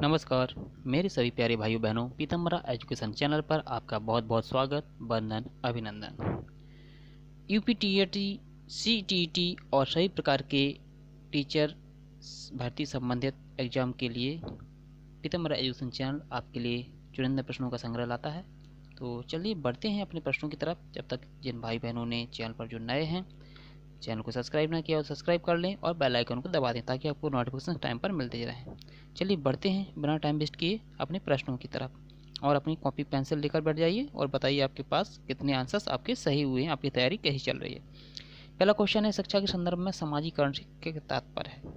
नमस्कार मेरे सभी प्यारे भाइयों बहनों, पीतम्बरा एजुकेशन चैनल पर आपका बहुत बहुत स्वागत, वंदन, अभिनंदन। यूपीटीईटी, सीटीईटी और सभी प्रकार के टीचर भर्ती संबंधित एग्जाम के लिए पीतम्बरा एजुकेशन चैनल आपके लिए चुनिंदा प्रश्नों का संग्रह लाता है। तो चलिए बढ़ते हैं अपने प्रश्नों की तरफ। जब तक जिन भाई बहनों ने चैनल पर जो नए हैं, चैनल को सब्सक्राइब ना किया और सब्सक्राइब कर लें और बेल आइकन को दबा दें ताकि आपको नोटिफिकेशन टाइम पर मिलते रहें। चलिए बढ़ते हैं बिना टाइम वेस्ट किए अपने प्रश्नों की तरफ। और अपनी कॉपी पेंसिल लेकर बैठ जाइए और बताइए आपके पास कितने आंसर्स आपके सही हुए हैं, आपकी तैयारी कैसी चल रही है। पहला क्वेश्चन है, शिक्षा के संदर्भ में सामाजिकरण के तात्पर्य है।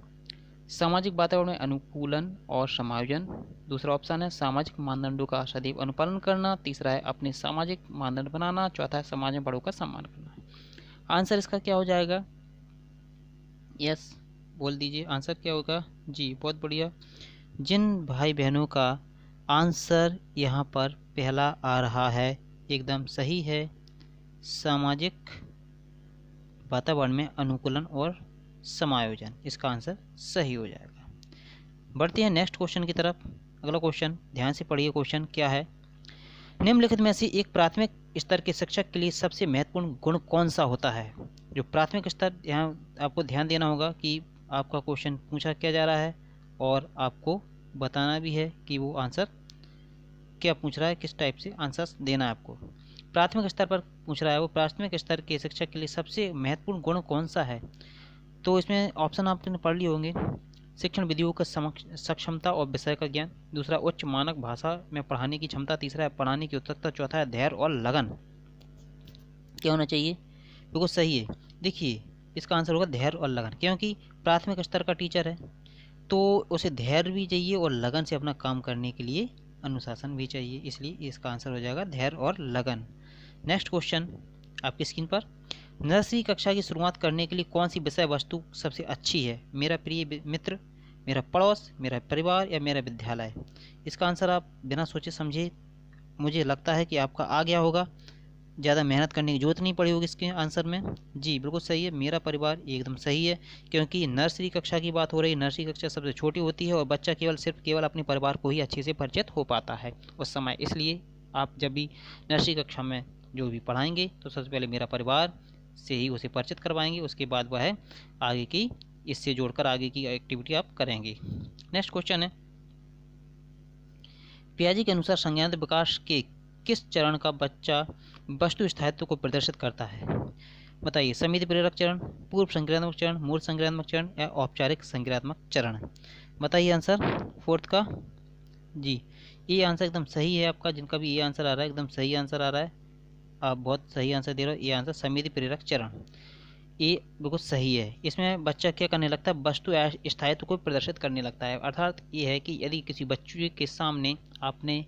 सामाजिक वातावरण में अनुकूलन और समायोजन। दूसरा ऑप्शन है सामाजिक मानदंडों का सदैव अनुपालन करना। तीसरा है अपने सामाजिक मानदंड बनाना। चौथा है समाज में बड़ों का सम्मान करना। आंसर इसका क्या हो जाएगा? यस बोल दीजिए, आंसर क्या होगा? जी बहुत बढ़िया। जिन भाई बहनों का आंसर यहाँ पर पहला आ रहा है एकदम सही है, सामाजिक वातावरण में अनुकूलन और समायोजन, इसका आंसर सही हो जाएगा। बढ़ते हैं नेक्स्ट क्वेश्चन की तरफ। अगला क्वेश्चन ध्यान से पढ़िए। क्वेश्चन क्या है? निम्नलिखित में से एक प्राथमिक स्तर के शिक्षक के लिए सबसे महत्वपूर्ण गुण कौन सा होता है? जो प्राथमिक स्तर, यहाँ आपको ध्यान देना होगा कि आपका क्वेश्चन पूछा क्या जा रहा है और आपको बताना भी है कि वो आंसर क्या पूछ रहा है, किस टाइप से आंसर देना है आपको। प्राथमिक स्तर पर पूछ रहा है, वो प्राथमिक स्तर के शिक्षक के लिए सबसे महत्वपूर्ण गुण कौन सा है? तो इसमें ऑप्शन आपने पढ़ लिए होंगे। शिक्षण विधियों का सक्षमता और विषय का ज्ञान। दूसरा उच्च मानक भाषा में पढ़ाने की क्षमता। तीसरा है पढ़ाने की उत्सुकता। चौथा है धैर्य और लगन। क्या होना चाहिए? बिल्कुल सही है। देखिए इसका आंसर होगा धैर्य और लगन, क्योंकि प्राथमिक स्तर का टीचर है तो उसे धैर्य भी चाहिए और लगन से अपना काम करने के लिए अनुशासन भी चाहिए, इसलिए इसका आंसर हो जाएगा धैर्य और लगन। नेक्स्ट क्वेश्चन आपकी स्क्रीन पर। नर्सरी कक्षा की शुरुआत करने के लिए कौन सी विषय वस्तु सबसे अच्छी है? मेरा प्रिय मित्र, मेरा पड़ोस, मेरा परिवार या मेरा विद्यालय? इसका आंसर आप बिना सोचे समझे, मुझे लगता है कि आपका आ गया होगा, ज़्यादा मेहनत करने की जरूरत नहीं पड़ी होगी इसके आंसर में। जी बिल्कुल सही है, मेरा परिवार एकदम सही है, क्योंकि नर्सरी कक्षा की बात हो रही है। नर्सरी कक्षा सबसे छोटी होती है और बच्चा केवल अपने परिवार को ही अच्छे से परिचित हो पाता है उस समय, इसलिए आप जब भी नर्सरी कक्षा में जो भी पढ़ाएंगे तो सबसे पहले मेरा परिवार से ही उसे परिचित करवाएंगे, उसके बाद वह आगे की इससे जोड़कर आगे की एक्टिविटी आप करेंगे। नेक्स्ट क्वेश्चन है, पियाजे के अनुसार संज्ञानात्मक विकास के किस चरण का बच्चा वस्तु स्थायित्व को प्रदर्शित करता है? बताइए, समिति प्रेरक चरण, पूर्व संक्रियात्मक चरण, मूल संक्रियात्मक चरण या औपचारिक संक्रियात्मक चरण? बताइए आंसर फोर्थ का। जी ये आंसर एकदम सही है आपका, जिनका भी ये आंसर आ रहा है एकदम सही आंसर आ रहा है, आप बहुत सही आंसर दे रहे हो। ये आंसर समिति प्रेरक चरण, ये बिल्कुल सही है। इसमें बच्चा क्या करने लगता है? वस्तु स्थायित्व को प्रदर्शित करने लगता है। अर्थात ये है कि यदि किसी बच्चे के सामने आपने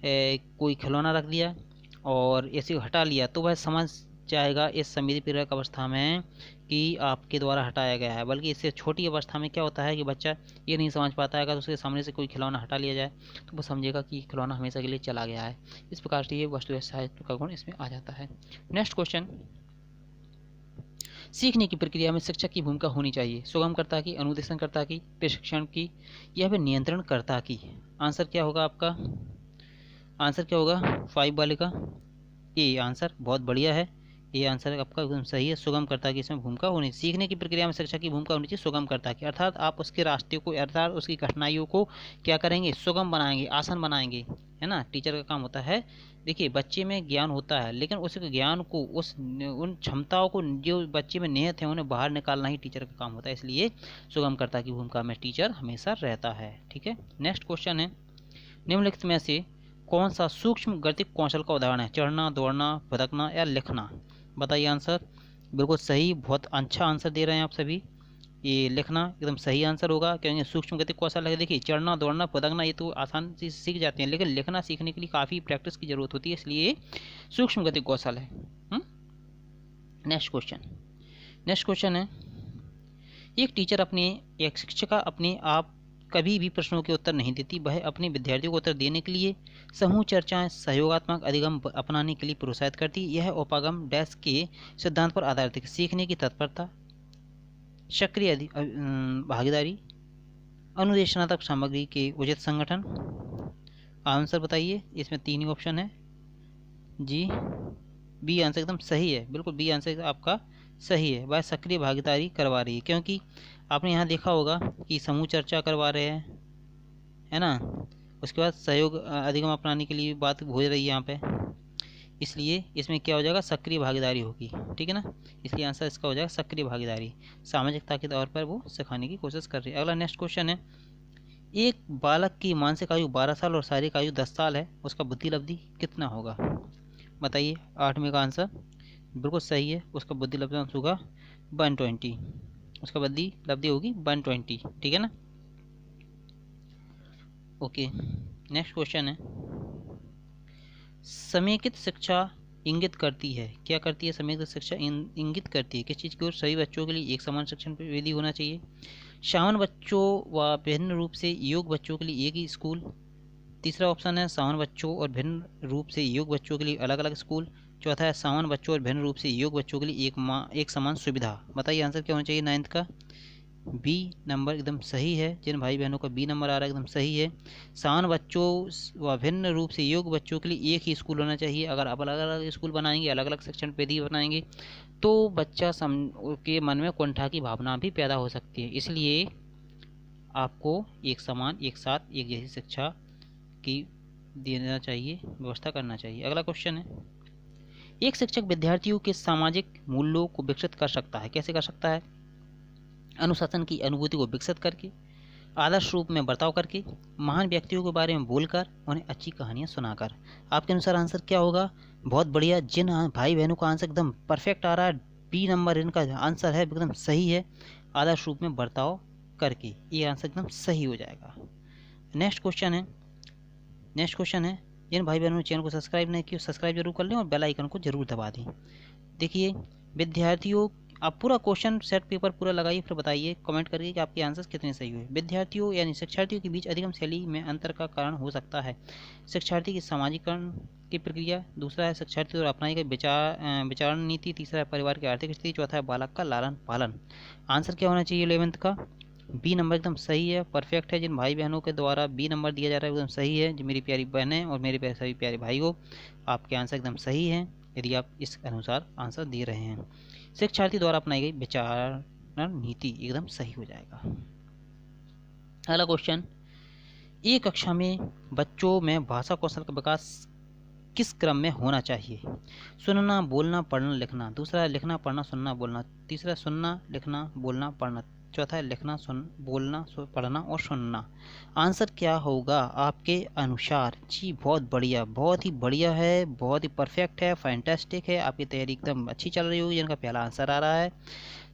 कोई खिलौना रख दिया और ऐसे हटा लिया तो वह समझ जाएगा इस समिति प्रेरक अवस्था में कि आपके द्वारा हटाया गया है। बल्कि इससे छोटी अवस्था में क्या होता है कि बच्चा ये नहीं समझ पाता है, अगर उसके सामने से कोई खिलौना हटा लिया जाए तो वो समझेगा कि खिलौना हमेशा के लिए चला गया है। इस प्रकार से ये वस्तु स्थायित्व का गुण इसमें आ जाता है। नेक्स्ट क्वेश्चन, सीखने की प्रक्रिया में शिक्षक की भूमिका होनी चाहिए सुगमकर्ता की, अनुदेशनकर्ता की, प्रशिक्षण की या फिर नियंत्रणकर्ता की? आंसर क्या होगा आपका? आंसर क्या होगा 5 वाले का? ये आंसर बहुत बढ़िया है, ये आंसर आपका एकदम सही है। सुगमकर्ता की इसमें भूमिका होनी, सीखने की प्रक्रिया में शिक्षक की भूमिका होनी चाहिए सुगमकर्ता की। अर्थात आप उसके रास्ते को, अर्थात उसकी कठिनाइयों को क्या करेंगे? सुगम बनाएंगे, आसान बनाएंगे, है ना। टीचर का काम होता है, देखिए बच्चे में ज्ञान होता है लेकिन उस ज्ञान को, उन क्षमताओं को जो बच्चे में निहित है उन्हें बाहर निकालना ही टीचर का काम होता है, इसलिए सुगमकर्ता की भूमिका में टीचर हमेशा रहता है। ठीक है। नेक्स्ट क्वेश्चन है, निम्नलिखित में से कौन सा सूक्ष्म गतिक कौशल का उदाहरण है? चढ़ना, दौड़ना, भटकना या लिखना? बताइए आंसर। बिल्कुल सही, बहुत अच्छा आंसर दे रहे हैं आप सभी। ये लिखना एकदम सही आंसर होगा, क्योंकि सूक्ष्म गतिक कौशल है। देखिए चढ़ना, दौड़ना, भटकना ये तो आसान से सीख जाते हैं, लेकिन लिखना सीखने के लिए काफ़ी प्रैक्टिस की जरूरत होती है, इसलिए सूक्ष्म गतिक कौशल है। नेक्स्ट क्वेश्चन, नेक्स्ट क्वेश्चन है, एक शिक्षिका अपने आप कभी भी प्रश्नों के उत्तर नहीं देती, वह अपने विद्यार्थियों को उत्तर देने के लिए समूह चर्चाएं, सहयोगात्मक अधिगम अपनाने के लिए प्रोत्साहित करती। यह उपागम डैश के सिद्धांत पर आधारित है। सीखने की तत्परता, सक्रिय भागीदारी, अनुदेशनात्मक सामग्री के उचित संगठन। आंसर बताइए, इसमें 3 ही ऑप्शन है जी। बी आंसर एकदम सही है, बिल्कुल बी आंसर आपका सही है। वह सक्रिय भागीदारी करवा रही है, क्योंकि आपने यहाँ देखा होगा कि समूह चर्चा करवा रहे हैं, है ना। उसके बाद सहयोग अधिगम अपनाने के लिए बात हो रही है यहाँ पे, इसलिए इसमें क्या हो जाएगा, सक्रिय भागीदारी होगी, ठीक है ना। इसलिए आंसर इसका हो जाएगा सक्रिय भागीदारी। सामाजिकता के तौर पर वो सिखाने की कोशिश कर रही है। अगला नेक्स्ट क्वेश्चन है, एक बालक की मानसिक आयु 12 साल और शारीरिक आयु 10 साल है, उसका बुद्धि लब्धि कितना होगा? बताइए, 8वें का आंसर बिल्कुल सही है, उसका बुद्धि लब्धि होगा 120, उसका बुद्धि लब्धि होगी 120, ठीक है ना। ओके, नेक्स्ट क्वेश्चन है, समेकित शिक्षा इंगित करती है, क्या करती है समेकित शिक्षा? इंगित करती है किस चीज़ की ओर? सभी बच्चों के लिए एक समान शिक्षण विधि होना चाहिए, सामान्य बच्चों व भिन्न रूप से योग्य बच्चों के लिए एक ही स्कूल। तीसरा ऑप्शन है सामान्य बच्चों और भिन्न रूप से योग्य बच्चों के लिए अलग अलग स्कूल। चौथा है सामान्य बच्चों और भिन्न रूप से योग्य बच्चों के लिए एक समान सुविधा। बताइए आंसर क्या होना चाहिए 9th का? बी नंबर एकदम सही है, जिन भाई बहनों का बी नंबर आ रहा है एकदम सही है। सामान्य बच्चों व भिन्न रूप से योग्य बच्चों के लिए एक ही स्कूल होना चाहिए। अगर आप अलग अलग स्कूल बनाएंगे, अलग अलग शिक्षण विधि बनाएंगे, तो बच्चा के मन में कुंठा की भावना भी पैदा हो सकती है। इसलिए आपको एक समान, एक साथ, एक जैसी शिक्षा की देना चाहिए, व्यवस्था करना चाहिए। अगला क्वेश्चन है, एक शिक्षक विद्यार्थियों के सामाजिक मूल्यों को विकसित कर सकता है, कैसे कर सकता है? अनुशासन की अनुभूति को विकसित करके, आदर्श रूप में बर्ताव करके, महान व्यक्तियों के बारे में बोलकर, उन्हें अच्छी कहानियां सुनाकर। आपके अनुसार आंसर क्या होगा? बहुत बढ़िया, जिन भाई बहनों का आंसर एकदम परफेक्ट आ रहा है, बी नंबर इनका आंसर है, एकदम सही है, आदर्श रूप में बर्ताव करके, ये आंसर एकदम सही हो जाएगा। नेक्स्ट क्वेश्चन है, जिन भाई बहनों ने चैनल को सब्सक्राइब नहीं किया, सब्सक्राइब जरूर कर लें और बेल आइकन को जरूर दबा दें। देखिए विद्यार्थियों, आप पूरा क्वेश्चन सेट पेपर पूरा लगाइए, फिर बताइए कमेंट करके कि आपके आंसर्स कितने सही हुए। विद्यार्थियों यानी शिक्षार्थियों के बीच अधिगम शैली में अंतर का कारण हो सकता है शिक्षार्थी की सामाजिकरण की प्रक्रिया, दूसरा है शिक्षार्थी द्वारा अपनाई गई विचारण नीति, तीसरा है परिवार की आर्थिक स्थिति, चौथा है बालक का लालन पालन। आंसर क्या होना चाहिए 11th का? बी नंबर एकदम सही है, परफेक्ट है। जिन भाई बहनों के द्वारा बी नंबर दिया जा रहा है एकदम सही है। जो मेरी प्यारी बहनें और मेरे प्यारे सभी प्यारे भाई हो, आपके आंसर एकदम सही है यदि आप इस अनुसार आंसर दे रहे हैं। शिक्षार्थी द्वारा अपनाई गई विचारण नीति एकदम सही हो जाएगा। अगला क्वेश्चन, एक कक्षा में बच्चों में भाषा कौशल का विकास किस क्रम में होना चाहिए? सुनना, बोलना, पढ़ना, लिखना। दूसरा है लिखना, पढ़ना, सुनना, बोलना। तीसरा है सुनना, लिखना, बोलना, पढ़ना। चौथा है लिखना, बोलना, पढ़ना और सुनना। आंसर क्या होगा आपके अनुसार? जी बहुत बढ़िया, बहुत ही बढ़िया है, बहुत ही परफेक्ट है, फैंटास्टिक है। आपकी तैयारी एकदम अच्छी चल रही होगी। जिनका पहला आंसर आ रहा है,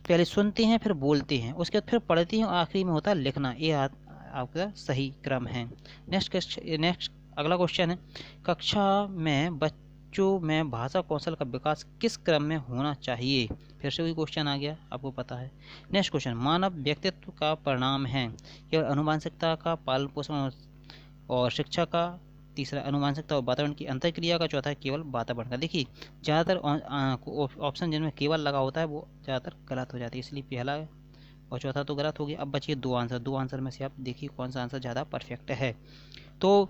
पहले सुनते हैं फिर बोलते हैं, उसके बाद फिर पढ़ते हैं और आखिरी में होता है लिखना। ये आपका सही क्रम है। नेक्स्ट अगला क्वेश्चन है, कक्षा में बच्चों में भाषा कौशल का विकास किस क्रम में होना चाहिए? फिर से वही क्वेश्चन आ गया, आपको पता है। नेक्स्ट क्वेश्चन, मानव व्यक्तित्व का परिणाम है केवल अनुवांशिकता का, पालन पोषण और शिक्षा का। तीसरा अनुवांशिकता और वातावरण की अंतर्क्रिया का। चौथा है केवल वातावरण का। देखिए ज़्यादातर ऑप्शन जिनमें केवल लगा होता है वो ज़्यादातर गलत हो जाती है, इसलिए पहला और चौथा तो गलत हो गया। अब बचिए दो आंसर में से आप देखिए कौन सा आंसर ज़्यादा परफेक्ट है। तो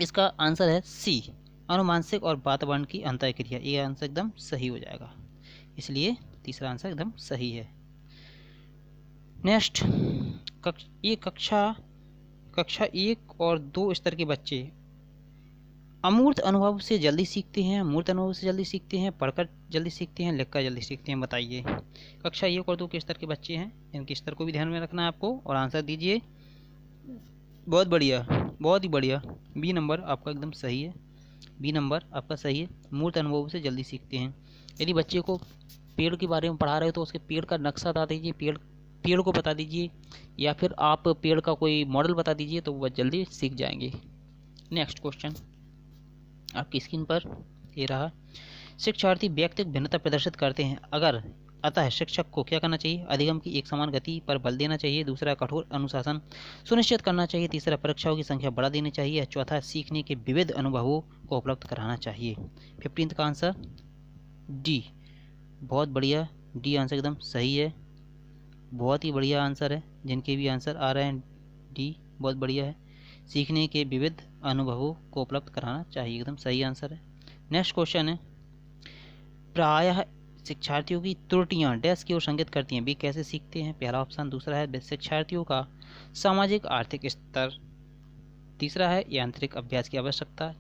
इसका आंसर है सी, अनुमानसिक और वातावरण की अंतःक्रिया। ये आंसर एकदम सही हो जाएगा, इसलिए तीसरा आंसर एकदम सही है। नेक्स्ट, ये कक्षा 1 और 2 स्तर के बच्चे अमूर्त अनुभव से जल्दी सीखते हैं, मूर्त अनुभव से जल्दी सीखते हैं, पढ़कर जल्दी सीखते हैं, लिखकर जल्दी सीखते हैं? बताइए। कक्षा 1 और 2 के स्तर के बच्चे हैं, इनके स्तर को भी ध्यान में रखना है आपको और आंसर दीजिए। बहुत बढ़िया, बहुत ही बढ़िया, बी नंबर आपका एकदम सही है, बी नंबर आपका सही है। मूर्त अनुभव से जल्दी सीखते हैं। यदि बच्चे को पेड़ के बारे में पढ़ा रहे हो तो उसके पेड़ का नक्शा बता दीजिए, पेड़ को बता दीजिए, या फिर आप पेड़ का कोई मॉडल बता दीजिए तो वह जल्दी सीख जाएंगे। नेक्स्ट क्वेश्चन आपकी स्क्रीन पर ये रहा, शिक्षार्थी व्यक्तिगत भिन्नता प्रदर्शित करते हैं, अतः शिक्षक को क्या करना चाहिए? अधिगम की एक समान गति पर बल देना चाहिए। दूसरा, कठोर अनुशासन सुनिश्चित करना चाहिए। तीसरा, परीक्षाओं की संख्या बढ़ा देनी चाहिए। चौथा, सीखने के विविध अनुभवों को उपलब्ध कराना चाहिए। 15th का आंसर डी, बहुत बढ़िया, डी आंसर एकदम सही है, बहुत ही बढ़िया आंसर है। जिनके भी आंसर आ रहे हैं डी, बहुत बढ़िया है। सीखने के विविध अनुभवों को उपलब्ध कराना चाहिए, एकदम सही आंसर है। नेक्स्ट क्वेश्चन है, प्रायः शिक्षार्थियों की त्रुटियां डैश की ओर संकेत करती हैं। बी, कैसे सीखते हैं, पहला ऑप्शन। दूसरा है शिक्षार्थियों का सामाजिक आर्थिक स्तर। तीसरा है यांत्रिक अभ्यास की आवश्यकता।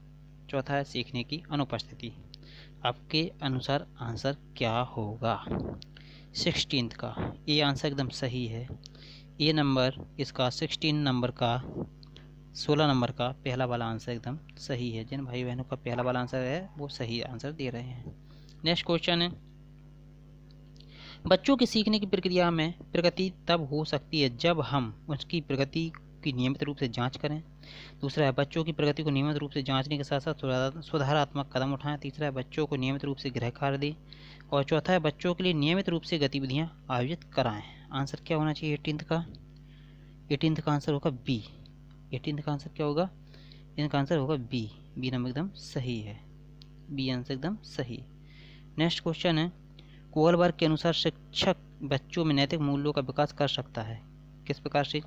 चौथा है सीखने की अनुपस्थिति। आपके अनुसार आंसर क्या होगा? 16 का ये आंसर एकदम सही है। ये नंबर इसका 16 नंबर का 16 नंबर का पहला वाला आंसर एकदम सही है। जिन भाई बहनों का पहला वाला आंसर है वो सही आंसर दे रहे हैं। नेक्स्ट क्वेश्चन है, बच्चों की सीखने की प्रक्रिया में प्रगति तब हो सकती है जब हम उसकी प्रगति की नियमित रूप से जांच करें। दूसरा है बच्चों की प्रगति को नियमित रूप से जांचने के साथ साथ सुधारात्मक कदम उठाएं। तीसरा है बच्चों को नियमित रूप से गृह कार्य दें। और चौथा है बच्चों के लिए नियमित रूप से गतिविधियां आयोजित कराएं। आंसर क्या होना चाहिए 18th का? 18th का आंसर होगा बी। 18th का आंसर क्या होगा? इनका आंसर होगा बी। बी नंबर एकदम सही है। बी आंसर एकदम सही। नेक्स्ट क्वेश्चन है, कोलबर्ग के अनुसार शिक्षक बच्चों में नैतिक मूल्यों का विकास कर सकता है। किस प्रकार से?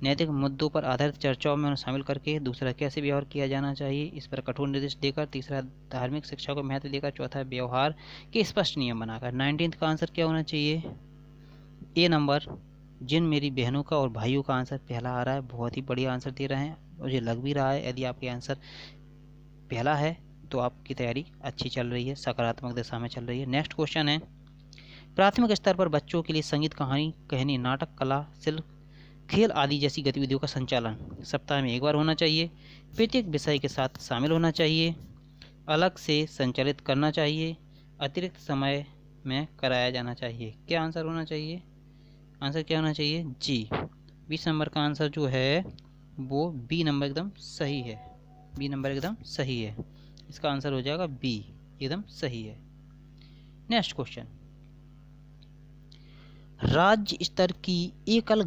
नैतिक मुद्दों पर आधारित चर्चाओं में उन्हें शामिल करके। दूसरा, कैसे व्यवहार किया जाना चाहिए, इस पर कठोर निर्देश देकर। तीसरा, धार्मिक शिक्षा को महत्व देकर। चौथा, व्यवहार के स्पष्ट नियम बनाकर। 19th का आंसर क्या होना चाहिए? ए नंबर। जिन मेरी बहनों का और भाइयों का आंसर पहला आ रहा है, बहुत ही बढ़िया आंसर दे रहे हैं। मुझे लग भी रहा है यदि आपके आंसर पहला है तो आपकी तैयारी अच्छी चल रही है, सकारात्मक दिशा में चल रही है। नेक्स्ट क्वेश्चन है, प्राथमिक स्तर पर बच्चों के लिए संगीत, कहानी कहनी, नाटक, कला, शिल्प, खेल आदि जैसी गतिविधियों का संचालन सप्ताह में एक बार होना चाहिए। प्रत्येक विषय के साथ शामिल होना चाहिए। अलग से संचालित करना चाहिए। अतिरिक्त समय में कराया जाना चाहिए। क्या आंसर होना चाहिए? आंसर क्या होना चाहिए? जी। 20 नंबर का आंसर जो है वो बी नंबर एकदम सही है। बी नंबर एकदम सही है। इसका आंसर हो जाएगा बी, एकदम सही है। नेक्स्ट क्वेश्चन, राज्य स्तर की एकल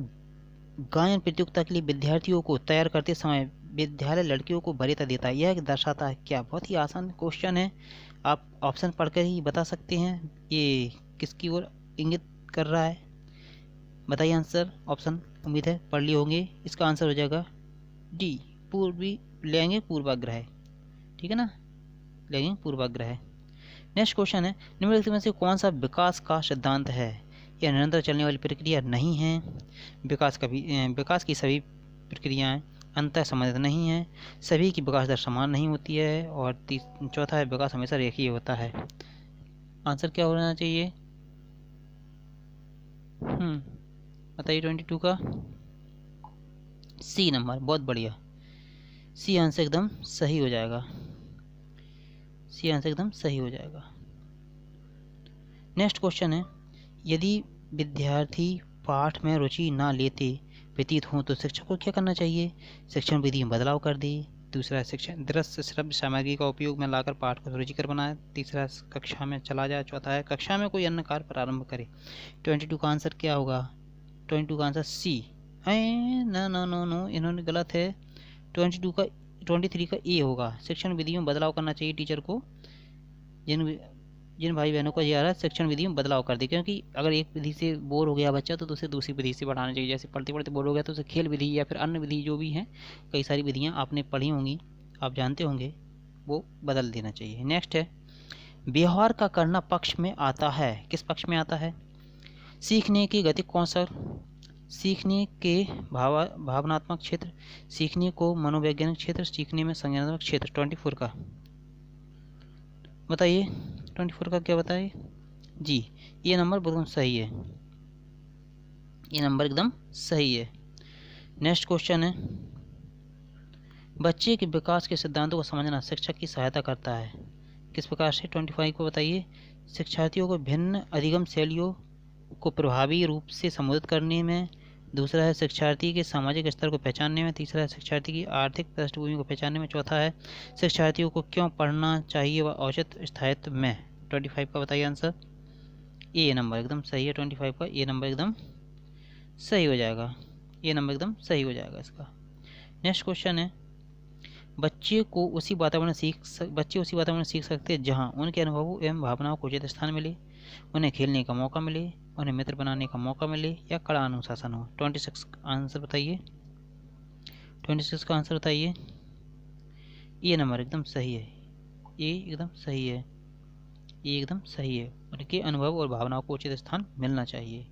गायन प्रतियोगिता के लिए विद्यार्थियों को तैयार करते समय विद्यालय लड़कियों को वरीयता देता है। यह दर्शाता है क्या? बहुत ही आसान क्वेश्चन है, आप ऑप्शन पढ़कर ही बता सकते हैं ये किसकी ओर इंगित कर रहा है। बताइए आंसर। ऑप्शन उम्मीद है पढ़ लिए होंगे। इसका आंसर हो जाएगा डी, पूर्वी लैंगिक पूर्वाग्रह। ठीक है ना, लैंगिक पूर्वाग्रह। नेक्स्ट क्वेश्चन है, निम्नलिखित में से कौन सा विकास का सिद्धांत है? यह निरंतर चलने वाली प्रक्रिया नहीं है। विकास की सभी प्रक्रियाएं अंतः संबंधित नहीं है। सभी की विकास दर समान नहीं होती है। और चौथा है विकास हमेशा रेखीय होता है। आंसर क्या होना चाहिए? बताइए 22 का सी नंबर, बहुत बढ़िया। सी आंसर एकदम सही हो जाएगा। सी आंसर एकदम सही हो जाएगा। नेक्स्ट क्वेश्चन है, यदि विद्यार्थी पाठ में रुचि ना लेते प्रतीत हों तो शिक्षक को क्या करना चाहिए? शिक्षण विधि में बदलाव कर दे। दूसरा, शिक्षण दृश्य श्रव्य सामग्री का उपयोग में लाकर पाठ को रुचिकर बनाए। तीसरा, कक्षा में चला जाए। चौथा है कक्षा में कोई अन्य कार्य प्रारंभ करे। 22 का आंसर क्या होगा? 22 का आंसर सी है। नो नो नो नो, इन्होंने गलत है। 23 का ए होगा। शिक्षण विधि में बदलाव करना चाहिए टीचर को। जिन भाई बहनों को ये आ रहा है शिक्षण विधि में बदलाव कर दे, क्योंकि अगर एक विधि से बोर हो गया बच्चा तो उसे दूसरी विधि से पढ़ाना चाहिए। जैसे पढ़ते पढ़ते बोर हो गया तो उसे खेल विधि या फिर अन्य विधि जो भी हैं, कई सारी विधियाँ आपने पढ़ी होंगी, आप जानते होंगे, वो बदल देना चाहिए। नेक्स्ट है, व्यवहार का करना पक्ष में आता है। किस पक्ष में आता है? सीखने की गति कौशल, सीखने के भावनात्मक क्षेत्र, सीखने को मनोवैज्ञानिक क्षेत्र, सीखने में संज्ञानात्मक क्षेत्र। 24 का बताइए। 24 का क्या बताइए? जी, ये नंबर बिल्कुल सही है। ये नंबर एकदम सही है। नेक्स्ट क्वेश्चन है, बच्चे के विकास के सिद्धांतों को समझना शिक्षक की सहायता करता है। किस प्रकार से? 25 को बताइए। शिक्षार्थियों को भिन्न अधिगम शैलियों को प्रभावी रूप से संबोधित करने में। दूसरा है शिक्षार्थी के सामाजिक स्तर को पहचानने में। तीसरा है शिक्षार्थी की आर्थिक पृष्ठभूमि को पहचानने में। चौथा है शिक्षार्थियों को क्यों पढ़ना चाहिए व औचित स्थायित्व में। 25 का बताइए आंसर। ए नंबर एकदम सही है। 25 का ए नंबर एकदम सही हो जाएगा। ए नंबर एकदम सही हो जाएगा इसका। नेक्स्ट क्वेश्चन है, बच्चे उसी वातावरण में सीख सकते हैं जहाँ उनके अनुभवों एवं भावनाओं को उचित स्थान मिले, उन्हें खेलने का मौका मिले, उन्हें मित्र बनाने का मौका मिले या कड़ा अनुशासन हो। 26 आंसर बताइए। 26 का आंसर बताइए। ये नंबर एकदम सही है, ये एकदम सही है, ये एकदम सही है। उनके अनुभव और भावनाओं को उचित स्थान मिलना चाहिए,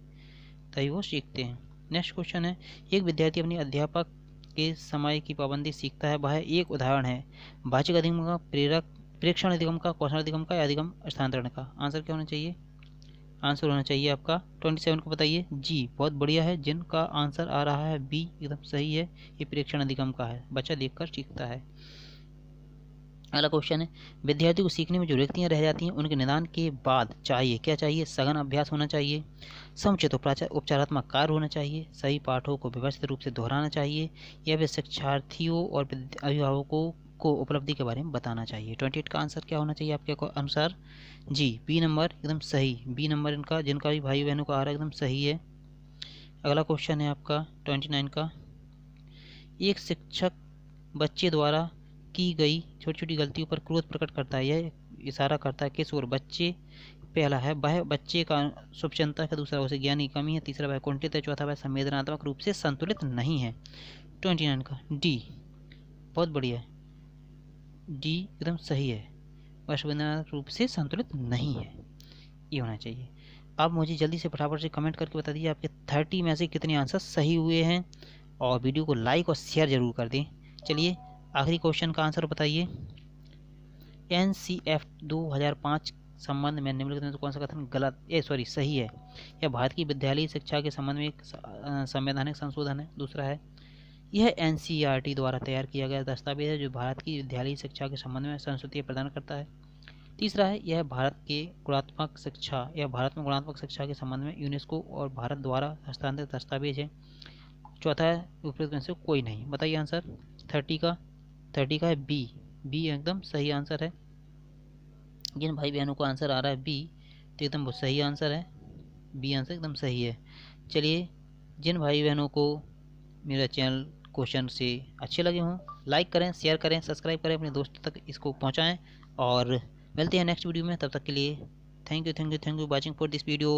तभी वो सीखते हैं। नेक्स्ट क्वेश्चन है, एक विद्यार्थी अपने अध्यापक के समय की पाबंदी सीखता है, वह एक उदाहरण है वाचक अधिगम का, प्रेक्षण अधिगम का, कौशल अधिगम का या अधिगम स्थानांतरण का। आंसर क्या होना चाहिए? आंसर होना चाहिए आपका 27 को बताइए। जी बहुत बढ़िया है, जिनका आंसर आ रहा है बी एकदम सही है, ये प्रेक्षण अधिगम का है, बच्चा देखकर सीखता है। अगला क्वेश्चन है, विद्यार्थी को सीखने में जो रिक्तियाँ रह जाती हैं उनके निदान के बाद चाहिए क्या चाहिए? सघन अभ्यास होना चाहिए, समुचित उपचारात्मक कार्य होना चाहिए, सही पाठों को व्यवस्थित रूप से दोहराना चाहिए, या फिर शिक्षार्थियों और अभिभावकों को उपलब्धि के बारे में बताना चाहिए। 28 का आंसर क्या होना चाहिए आपके अनुसार? जी बी नंबर एकदम सही, बी नंबर इनका, जिनका भी भाई बहनों को आ रहा है एकदम सही है। अगला क्वेश्चन है आपका 29 का, एक शिक्षक बच्चे द्वारा की गई छोटी छोटी गलतियों पर क्रोध प्रकट करता है, यह इशारा करता है किस ओर? बच्चे, पहला है वह बच्चे का शुभचिंतक है, दूसरा उसे ज्ञान की कमी है, तीसरा वह कुंठित है, चौथा वह संवेदनात्मक रूप से संतुलित नहीं है। 29 का डी बहुत बढ़िया है, डी एकदम सही है, वह संवेदनात्मक रूप से संतुलित नहीं है, ये होना चाहिए। आप मुझे जल्दी से फटाफट से कमेंट करके बता दीजिए आपके 30 में से कितने आंसर सही हुए हैं, और वीडियो को लाइक और शेयर जरूर कर दें। चलिए आखिरी क्वेश्चन का आंसर बताइए। NCF 2005 संबंध में निम्नलिखित में से कौन सा कथन गलत सही है? यह भारत की विद्यालयी शिक्षा के संबंध में एक संवैधानिक संशोधन है। दूसरा है, यह NCERT द्वारा तैयार किया गया दस्तावेज है जो भारत की विद्यालयी शिक्षा के संबंध में संस्तुतियाँ प्रदान करता है। तीसरा है, यह भारत में गुणात्मक शिक्षा के संबंध में यूनेस्को और भारत द्वारा हस्तांतरित दस्तावेज है। चौथा है, उपयुक्त में से कोई नहीं। बताइए आंसर 30 का है बी एकदम सही आंसर है। जिन भाई बहनों को आंसर आ रहा है बी, तो एकदम बहुत सही आंसर है, बी आंसर एकदम सही है। चलिए, जिन भाई बहनों को मेरा चैनल क्वेश्चन से अच्छे लगे हों, लाइक करें, शेयर करें, सब्सक्राइब करें, अपने दोस्तों तक इसको पहुंचाएं, और मिलते हैं नेक्स्ट वीडियो में। तब तक के लिए thank you watching for this video.